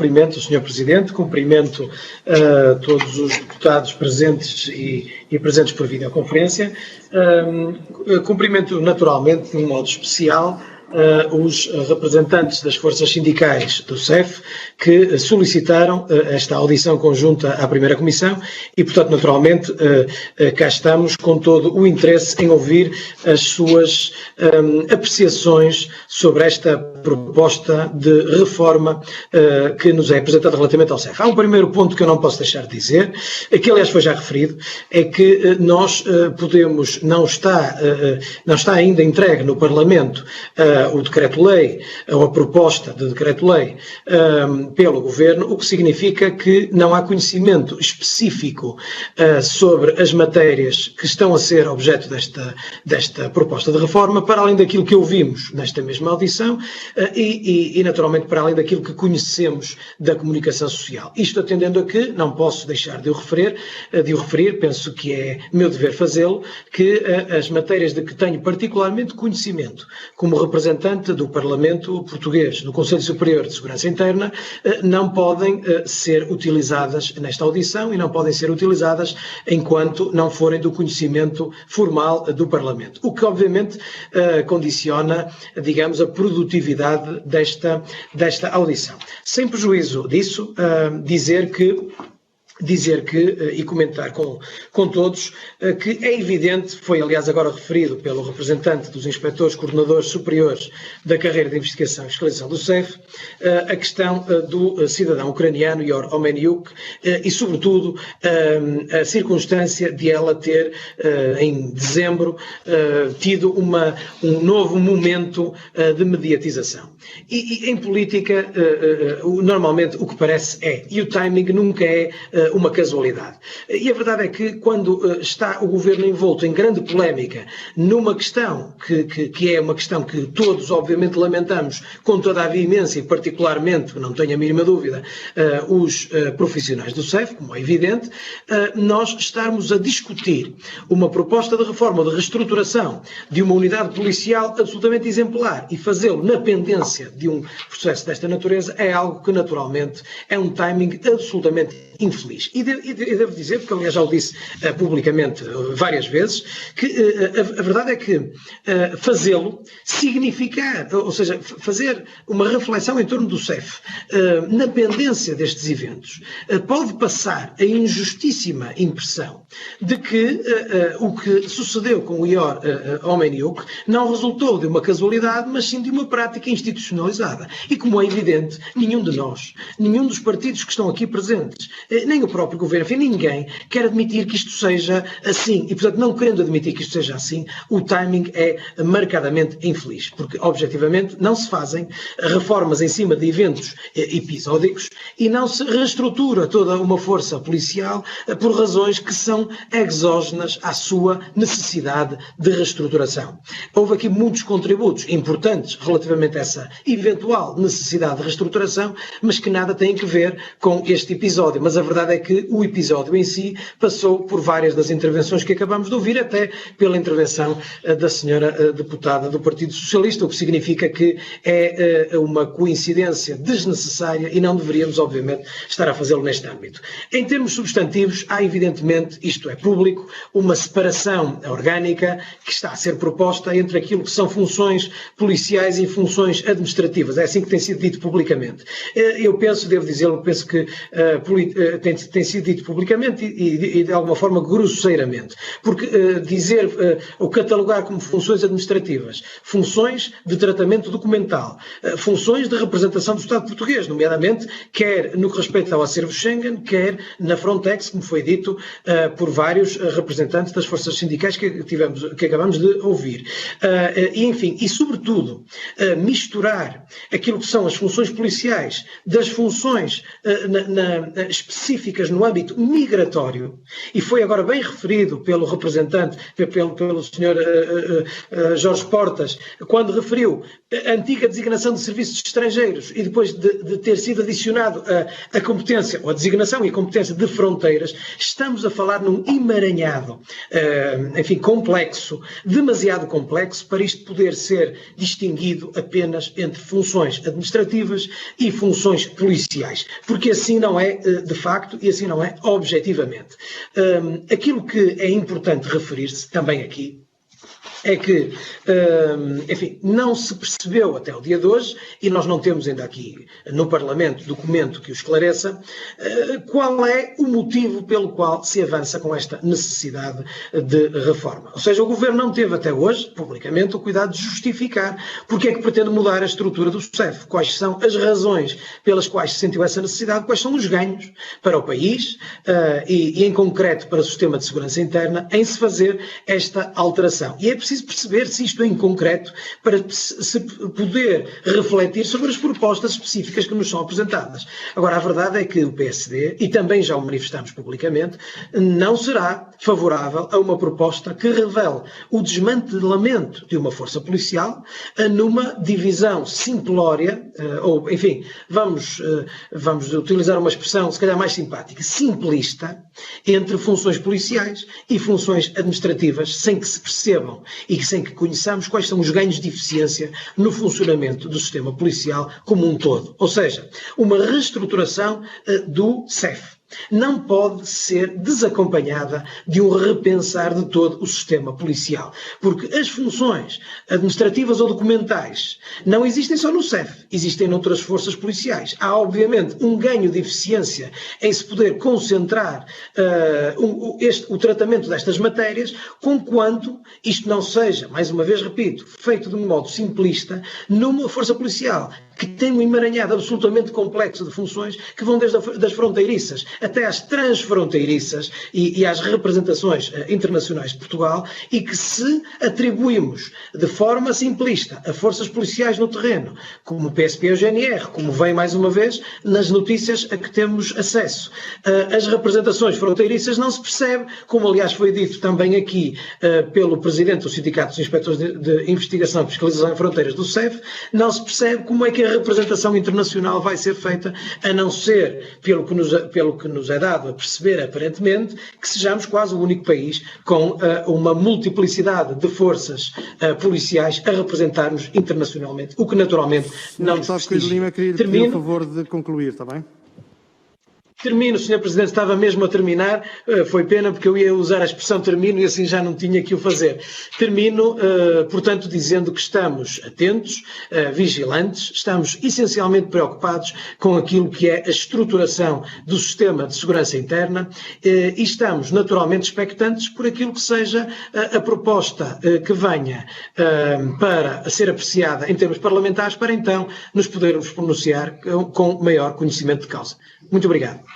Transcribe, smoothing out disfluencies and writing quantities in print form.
cumprimento o Sr. Presidente, cumprimento todos os deputados presentes e presentes por videoconferência. Cumprimento naturalmente, de um modo especial, os representantes das forças sindicais do CEF que solicitaram esta audição conjunta à primeira comissão e, portanto, naturalmente, cá estamos com todo o interesse em ouvir as suas apreciações sobre esta proposta de reforma que nos é apresentada relativamente ao CEF. Há um primeiro ponto que eu não posso deixar de dizer, que aliás foi já referido, é que nós podemos, não está ainda entregue no Parlamento o decreto-lei, ou a proposta de decreto-lei pelo Governo, o que significa que não há conhecimento específico sobre as matérias que estão a ser objeto desta proposta de reforma, para além daquilo que ouvimos nesta mesma audição e naturalmente para além daquilo que conhecemos da comunicação social. Isto atendendo a que, não posso deixar de o referir, penso que é meu dever fazê-lo, que as matérias de que tenho particularmente conhecimento como representante do Parlamento Português, no Conselho Superior de Segurança Interna, não podem ser utilizadas nesta audição e não podem ser utilizadas enquanto não forem do conhecimento formal do Parlamento. O que, obviamente, condiciona, digamos, a produtividade desta audição. Sem prejuízo disso, dizer que e comentar com todos que é evidente, foi aliás agora referido pelo representante dos inspectores coordenadores superiores da carreira de investigação e fiscalização do CEF, a questão do cidadão ucraniano Yor Omeniuk e sobretudo a circunstância de ela ter em dezembro tido um novo momento de mediatização. E em política normalmente o que parece e o timing nunca é uma casualidade. E a verdade é que quando está o Governo envolto em grande polémica numa questão que é uma questão que todos obviamente lamentamos com toda a veemência e particularmente, não tenho a mínima dúvida, os profissionais do CEF, como é evidente, nós estarmos a discutir uma proposta de reforma, de reestruturação de uma unidade policial absolutamente exemplar e fazê-lo na pendência de um processo desta natureza é algo que naturalmente é um timing absolutamente infeliz. E devo dizer, porque aliás já o disse publicamente várias vezes, que a verdade é que fazê-lo significar, ou seja, fazer uma reflexão em torno do CEF na pendência destes eventos, pode passar a injustíssima impressão de que o que sucedeu com o Yor Omeniuk não resultou de uma casualidade, mas sim de uma prática institucionalizada. E como é evidente, nenhum de nós, nenhum dos partidos que estão aqui presentes, nem o próprio Governo, enfim, ninguém quer admitir que isto seja assim. E, portanto, não querendo admitir que isto seja assim, o timing é marcadamente infeliz. Porque, objetivamente, não se fazem reformas em cima de eventos episódicos e não se reestrutura toda uma força policial por razões que são exógenas à sua necessidade de reestruturação. Houve aqui muitos contributos importantes relativamente a essa eventual necessidade de reestruturação, mas que nada têm a ver com este episódio. Mas a verdade é que o episódio em si passou por várias das intervenções que acabamos de ouvir, até pela intervenção da senhora deputada do Partido Socialista, o que significa que é uma coincidência desnecessária e não deveríamos, obviamente, estar a fazê-lo neste âmbito. Em termos substantivos, há evidentemente, isto é público, uma separação orgânica que está a ser proposta entre aquilo que são funções policiais e funções administrativas. É assim que tem sido dito publicamente. Eu penso, devo dizê-lo, penso que tem sido dito publicamente e de alguma forma grosseiramente, porque dizer ou catalogar como funções administrativas, funções de tratamento documental, funções de representação do Estado português, nomeadamente quer no que respeita ao acervo Schengen, quer na Frontex, como foi dito por vários representantes das forças sindicais que acabamos de ouvir. E enfim, e sobretudo misturar aquilo que são as funções policiais das funções específicas específicas no âmbito migratório, e foi agora bem referido pelo representante, pelo Sr. Jorge Portas, quando referiu a antiga designação de serviços estrangeiros e depois de ter sido adicionado a competência, ou a designação e a competência de fronteiras, estamos a falar num emaranhado, enfim, complexo, demasiado complexo para isto poder ser distinguido apenas entre funções administrativas e funções policiais, porque assim não é de facto e assim não é objetivamente. Aquilo que é importante referir-se também aqui é que, enfim, não se percebeu até o dia de hoje, e nós não temos ainda aqui no Parlamento documento que o esclareça, qual é o motivo pelo qual se avança com esta necessidade de reforma. Ou seja, o Governo não teve até hoje, publicamente, o cuidado de justificar porque é que pretende mudar a estrutura do SEF, quais são as razões pelas quais se sentiu essa necessidade, quais são os ganhos para o país e em concreto para o sistema de segurança interna em se fazer esta alteração. E é preciso perceber se isto é em concreto para se poder refletir sobre as propostas específicas que nos são apresentadas. Agora, a verdade é que o PSD, e também já o manifestamos publicamente, não será favorável a uma proposta que revele o desmantelamento de uma força policial numa divisão simplória, ou enfim, vamos utilizar uma expressão se calhar mais simpática, simplista, entre funções policiais e funções administrativas, sem que se percebam e sem que conheçamos quais são os ganhos de eficiência no funcionamento do sistema policial como um todo. Ou seja, uma reestruturação do SEF não pode ser desacompanhada de um repensar de todo o sistema policial, porque as funções administrativas ou documentais não existem só no SEF, existem noutras forças policiais. Há, obviamente, um ganho de eficiência em se poder concentrar o tratamento destas matérias, conquanto isto não seja, mais uma vez repito, feito de um modo simplista numa força policial que tem um emaranhado absolutamente complexo de funções que vão desde das fronteiriças até às transfronteiriças e às representações internacionais de Portugal, e que se atribuímos de forma simplista a forças policiais no terreno, como o PSP e o GNR, como vem mais uma vez nas notícias a que temos acesso, as representações fronteiriças não se percebe, como aliás foi dito também aqui pelo Presidente do Sindicato dos Inspectores de Investigação e Fiscalização em Fronteiras do SEF, não se percebe como é que a representação internacional vai ser feita, a não ser, pelo que nos é dado a perceber aparentemente, que sejamos quase o único país com uma multiplicidade de forças policiais a representar-nos internacionalmente, o que naturalmente não nos prestigia. Lima, queria pedir o favor de concluir, está bem? Termino, Sr. Presidente, estava mesmo a terminar, foi pena porque eu ia usar a expressão termino e assim já não tinha que o fazer. Termino, portanto, dizendo que estamos atentos, vigilantes, estamos essencialmente preocupados com aquilo que é a estruturação do sistema de segurança interna e estamos naturalmente expectantes por aquilo que seja a proposta que venha para ser apreciada em termos parlamentares, para então nos podermos pronunciar com maior conhecimento de causa. Muito obrigado.